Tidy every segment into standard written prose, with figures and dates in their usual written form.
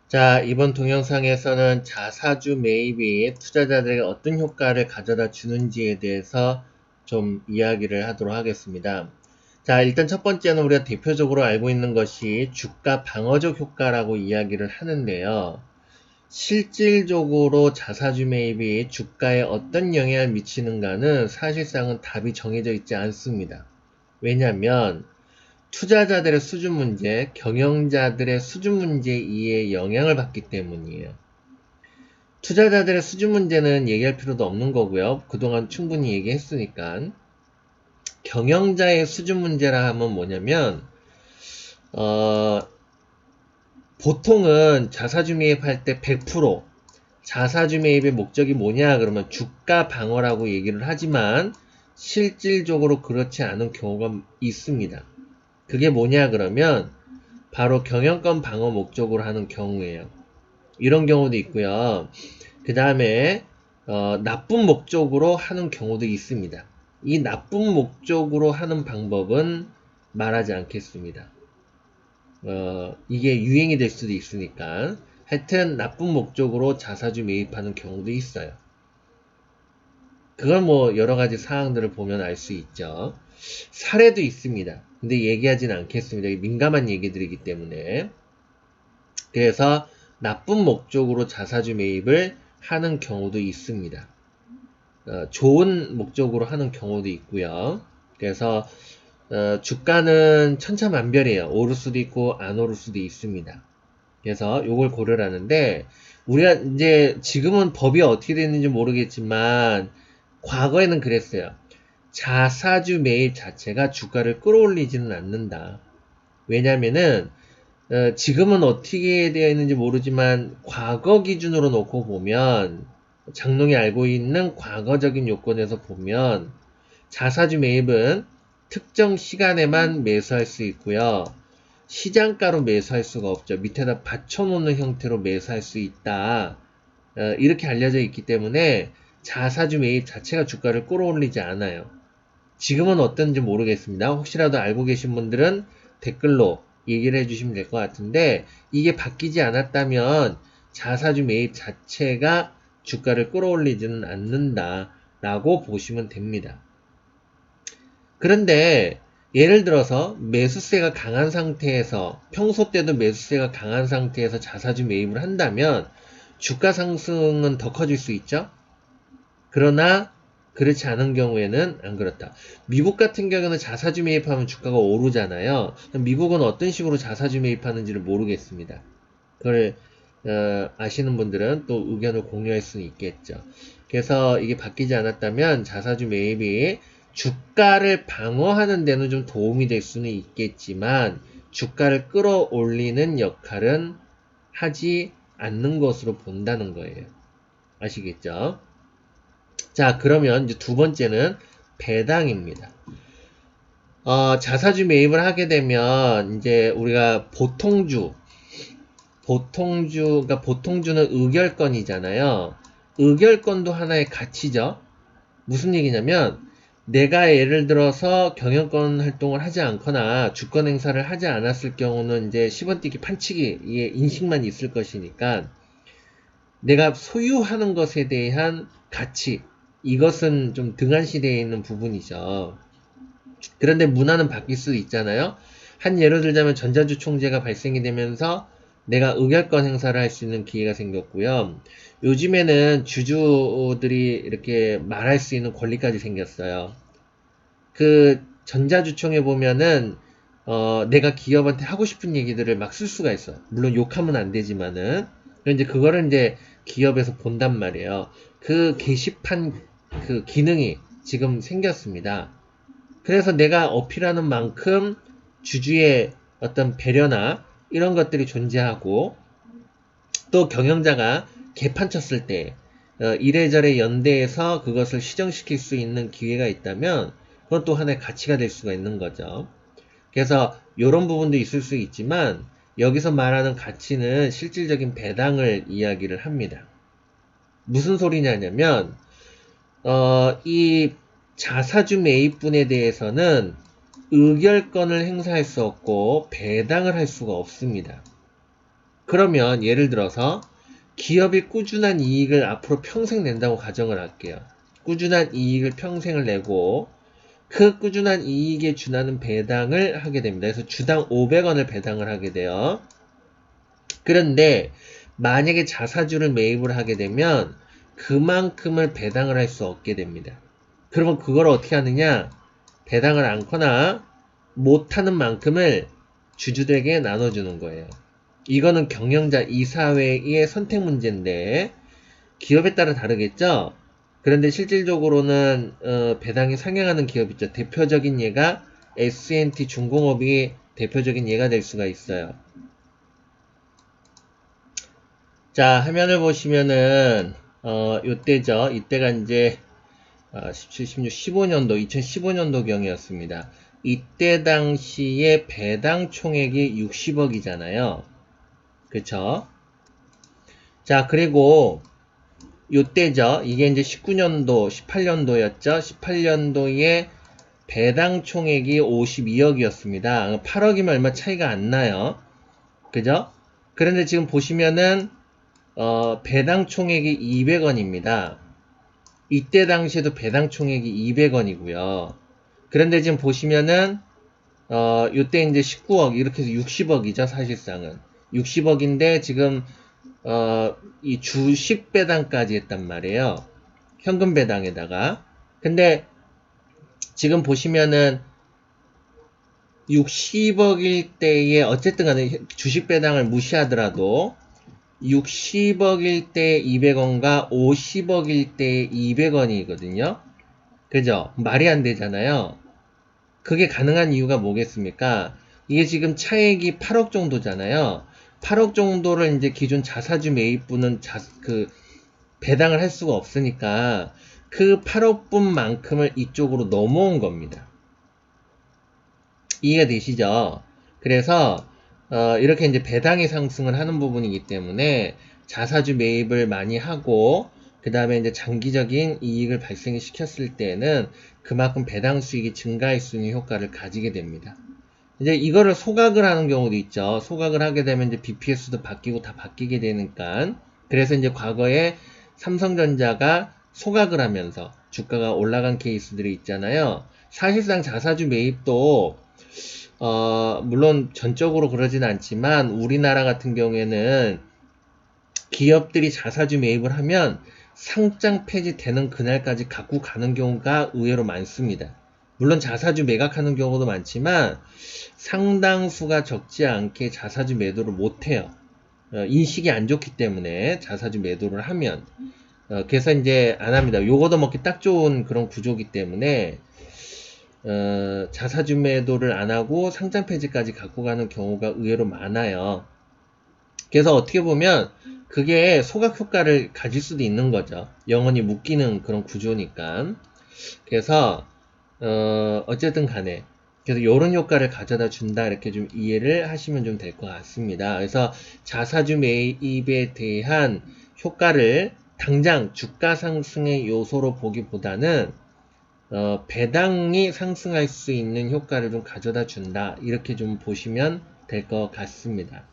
자, 이번 동영상에서는 자사주 매입이 투자자들에게 어떤 효과를 가져다 주는지에 대해서 좀 이야기를 하도록 하겠습니다. 자, 일단 첫 번째는 우리가 대표적으로 알고 있는 것이 주가 방어적 효과라고 이야기를 하는데요. 실질적으로 자사주 매입이 주가에 어떤 영향을 미치는가는 사실상은 답이 정해져 있지 않습니다. 왜냐하면 투자자들의 수준 문제, 경영자들의 수준 문제에 의해 영향을 받기 때문이에요. 투자자들의 수준 문제는 얘기할 필요도 없는 거고요. 그동안 충분히 얘기했으니까. 경영자의 수준 문제라 하면 뭐냐면 보통은 자사주 매입할 때 100% 자사주 매입의 목적이 뭐냐 그러면 주가 방어라고 얘기를 하지만 실질적으로 그렇지 않은 경우가 있습니다. 그게 뭐냐 그러면 바로 경영권 방어 목적으로 하는 경우예요. 이런 경우도 있고요. 그 다음에 나쁜 목적으로 하는 경우도 있습니다. 이 나쁜 목적으로 하는 방법은 말하지 않겠습니다. 이게 유행이 될 수도 있으니까. 하여튼 나쁜 목적으로 자사주 매입하는 경우도 있어요. 그건 뭐 여러가지 사항들을 보면 알 수 있죠. 사례도 있습니다. 근데 얘기하진 않겠습니다. 민감한 얘기들이기 때문에. 그래서 나쁜 목적으로 자사주 매입을 하는 경우도 있습니다. 좋은 목적으로 하는 경우도 있고요. 그래서 주가는 천차만별이에요. 오를 수도 있고 안 오를 수도 있습니다. 그래서 요걸 고려하는데 우리가 이제 지금은 법이 어떻게 됐는지 모르겠지만 과거에는 그랬어요. 자사주 매입 자체가 주가를 끌어올리지는 않는다. 왜냐면은 지금은 어떻게 되어 있는지 모르지만 과거 기준으로 놓고 보면 장롱이 알고 있는 과거적인 요건에서 보면 자사주 매입은 특정 시간에만 매수할 수 있고요. 시장가로 매수할 수가 없죠. 밑에다 받쳐놓는 형태로 매수할 수 있다. 이렇게 알려져 있기 때문에 자사주 매입 자체가 주가를 끌어올리지 않아요. 지금은 어떤지 모르겠습니다. 혹시라도 알고 계신 분들은 댓글로 얘기를 해주시면 될 것 같은데 이게 바뀌지 않았다면 자사주 매입 자체가 주가를 끌어올리지는 않는다 라고 보시면 됩니다. 그런데 예를 들어서 매수세가 강한 상태에서 평소 때도 매수세가 강한 상태에서 자사주 매입을 한다면 주가 상승은 더 커질 수 있죠. 그러나 그렇지 않은 경우에는 안 그렇다. 미국 같은 경우는 자사주 매입하면 주가가 오르잖아요. 미국은 어떤 식으로 자사주 매입하는지를 모르겠습니다. 그걸 아시는 분들은 또 의견을 공유할 수는 있겠죠. 그래서 이게 바뀌지 않았다면 자사주 매입이 주가를 방어하는 데는 좀 도움이 될 수는 있겠지만 주가를 끌어올리는 역할은 하지 않는 것으로 본다는 거예요. 아시겠죠? 자, 그러면 이제 두 번째는 배당입니다. 자사주 매입을 하게 되면 이제 우리가 그러니까 보통주는 의결권이잖아요. 의결권도 하나의 가치죠. 무슨 얘기냐면 내가 예를 들어서 경영권 활동을 하지 않거나 주권 행사를 하지 않았을 경우는 이제 10원 뛰기 판치기의 인식만 있을 것이니까 내가 소유하는 것에 대한 가치, 이것은 좀 등한시되어 있는 부분이죠. 그런데 문화는 바뀔 수 있잖아요. 한 예로 들자면 전자주 총재가 발생이 되면서 내가 의결권 행사를 할 수 있는 기회가 생겼고요. 요즘에는 주주들이 이렇게 말할 수 있는 권리까지 생겼어요. 그 전자주총에 보면은 내가 기업한테 하고 싶은 얘기들을 막 쓸 수가 있어. 물론 욕하면 안 되지만은 이제 그거를 이제 기업에서 본단 말이에요. 그 게시판 그 기능이 지금 생겼습니다. 그래서 내가 어필하는 만큼 주주의 어떤 배려나 이런 것들이 존재하고 또 경영자가 개판 쳤을 때 이래저래 연대해서 그것을 시정시킬 수 있는 기회가 있다면 그건 또 하나의 가치가 될 수가 있는 거죠. 그래서 이런 부분도 있을 수 있지만 여기서 말하는 가치는 실질적인 배당을 이야기를 합니다. 무슨 소리냐면 이 자사주 매입분에 대해서는 의결권을 행사할 수 없고 배당을 할 수가 없습니다. 그러면 예를 들어서 기업이 꾸준한 이익을 앞으로 평생 낸다고 가정을 할게요. 꾸준한 이익을 평생을 내고 그 꾸준한 이익에 준하는 배당을 하게 됩니다. 그래서 주당 500원을 배당을 하게 돼요. 그런데 만약에 자사주를 매입을 하게 되면 그만큼을 배당을 할 수 없게 됩니다. 그러면 그걸 어떻게 하느냐? 배당을 않거나 못하는 만큼을 주주들에게 나눠주는 거예요. 이거는 경영자 이사회의 선택 문제인데 기업에 따라 다르겠죠? 그런데 실질적으로는 배당이 상향하는 기업 있죠. 대표적인 예가 S&T 중공업이 대표적인 예가 될 수가 있어요. 자, 화면을 보시면은 요때죠. 이때가 이제 17, 16, 15년도 2015년도 경이었습니다. 이때 당시에 배당 총액이 60억이잖아요. 그쵸? 자, 그리고 요때죠. 이게 이제 19년도, 18년도였죠. 18년도에 배당 총액이 52억이었습니다. 8억이면 얼마 차이가 안 나요. 그죠? 그런데 지금 보시면은 배당 총액이 200원입니다. 이때 당시에도 배당 총액이 200원이고요. 그런데 지금 보시면은 요때 이제 19억 이렇게 해서 60억이죠. 사실상은 60억인데 지금 이 주식 배당까지 했단 말이에요. 현금 배당에다가. 근데 지금 보시면은 60억일 때에 어쨌든 간에 주식 배당을 무시하더라도 60억일 때 200원과 50억일 때 200원이거든요. 그죠? 말이 안 되잖아요. 그게 가능한 이유가 뭐겠습니까? 이게 지금 차액이 8억 정도잖아요. 8억 정도를 이제 기존 자사주 매입분은 배당을 할 수가 없으니까 그 8억 분만큼을 이쪽으로 넘어온 겁니다. 이해가 되시죠? 그래서 이렇게 이제 배당이 상승을 하는 부분이기 때문에 자사주 매입을 많이 하고 그 다음에 이제 장기적인 이익을 발생시켰을 때는 그만큼 배당 수익이 증가할 수 있는 효과를 가지게 됩니다. 이제 이거를 소각을 하는 경우도 있죠. 소각을 하게 되면 이제 BPS도 바뀌고 다 바뀌게 되니까. 그래서 이제 과거에 삼성전자가 소각을 하면서 주가가 올라간 케이스들이 있잖아요. 사실상 자사주 매입도 물론 전적으로 그러진 않지만 우리나라 같은 경우에는 기업들이 자사주 매입을 하면 상장 폐지되는 그날까지 갖고 가는 경우가 의외로 많습니다. 물론 자사주 매각하는 경우도 많지만 상당수가 적지 않게 자사주 매도를 못해요. 인식이 안 좋기 때문에 자사주 매도를 하면 그래서 이제 안 합니다. 요거도 먹기 딱 좋은 그런 구조기 때문에 자사주 매도를 안 하고 상장 폐지까지 갖고 가는 경우가 의외로 많아요. 그래서 어떻게 보면 그게 소각 효과를 가질 수도 있는 거죠. 영원히 묶이는 그런 구조니까. 그래서 어쨌든 간에 그래서 이런 효과를 가져다 준다 이렇게 좀 이해를 하시면 좀 될 것 같습니다. 그래서 자사주 매입에 대한 효과를 당장 주가 상승의 요소로 보기보다는 배당이 상승할 수 있는 효과를 좀 가져다 준다 이렇게 좀 보시면 될 것 같습니다.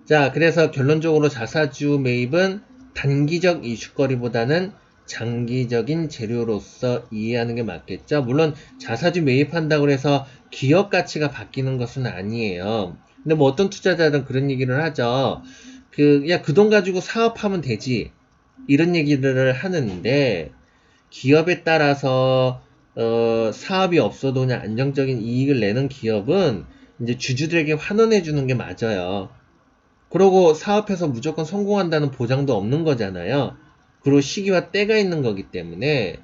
자, 그래서 결론적으로 자사주 매입은 단기적 이슈거리보다는 장기적인 재료로서 이해하는 게 맞겠죠. 물론 자사주 매입한다고 해서 기업 가치가 바뀌는 것은 아니에요. 근데 뭐 어떤 투자자들은 그런 얘기를 하죠. 야, 그 돈 가지고 사업하면 되지. 이런 얘기를 하는데 기업에 따라서 사업이 없어도 그냥 안정적인 이익을 내는 기업은 이제 주주들에게 환원해 주는 게 맞아요. 그러고 사업해서 무조건 성공한다는 보장도 없는 거잖아요. 그리고 시기와 때가 있는 거기 때문에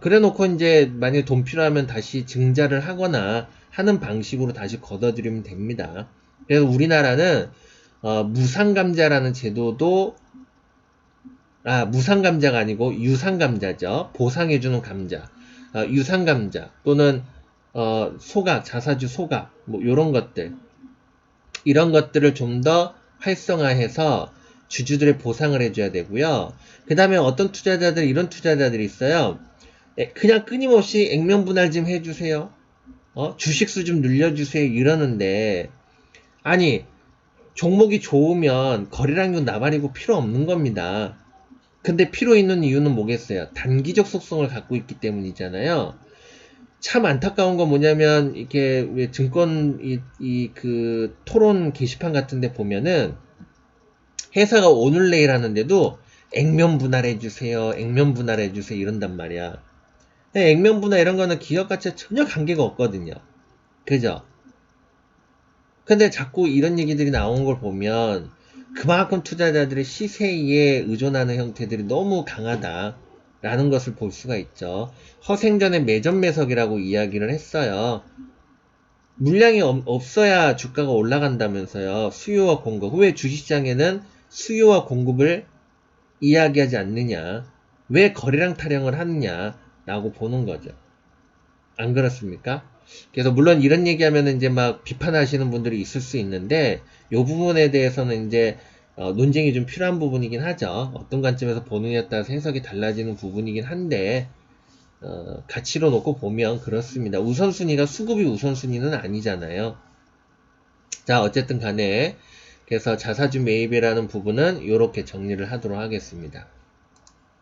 그래 놓고 이제 만약에 돈 필요하면 다시 증자를 하거나 하는 방식으로 다시 걷어들이면 됩니다. 그래서 우리나라는 무상감자라는 제도도 무상감자가 아니고 유상감자죠. 보상해주는 감자. 유상감자 또는 소각, 자사주 소각 뭐 요런 것들 이런 것들을 좀 더 활성화해서 주주들의 보상을 해줘야 되고요. 그 다음에 어떤 투자자들 이런 투자자들이 있어요. 그냥 끊임없이 액면분할 좀 해주세요. 주식수 좀 늘려주세요 이러는데 아니, 종목이 좋으면 거래량도 나발이고 필요 없는 겁니다. 근데 필요 있는 이유는 뭐겠어요? 단기적 속성을 갖고 있기 때문이잖아요. 참 안타까운 건 뭐냐면, 이렇게 왜 증권, 그 토론 게시판 같은 데 보면은 회사가 오늘 내일 하는데도 액면 분할해주세요, 액면 분할해주세요 이런단 말이야. 액면 분할 이런 거는 기업 가치와 전혀 관계가 없거든요. 그죠? 근데 자꾸 이런 얘기들이 나온 걸 보면 그만큼 투자자들의 시세에 의존하는 형태들이 너무 강하다라는 것을 볼 수가 있죠. 허생전의 매점 매석이라고 이야기를 했어요. 물량이 없어야 주가가 올라간다면서요. 수요와 공급. 왜 주식시장에는 수요와 공급을 이야기하지 않느냐? 왜 거래량 타령을 하느냐라고 보는 거죠. 안 그렇습니까? 그래서 물론 이런 얘기하면 이제 막 비판하시는 분들이 있을 수 있는데 이 부분에 대해서는 이제 논쟁이 좀 필요한 부분이긴 하죠. 어떤 관점에서 보느냐에 따라서 해석이 달라지는 부분이긴 한데 가치로 놓고 보면 그렇습니다. 우선순위가 수급이 우선순위는 아니잖아요. 자, 어쨌든 간에 그래서 자사주 매입이라는 부분은 이렇게 정리를 하도록 하겠습니다.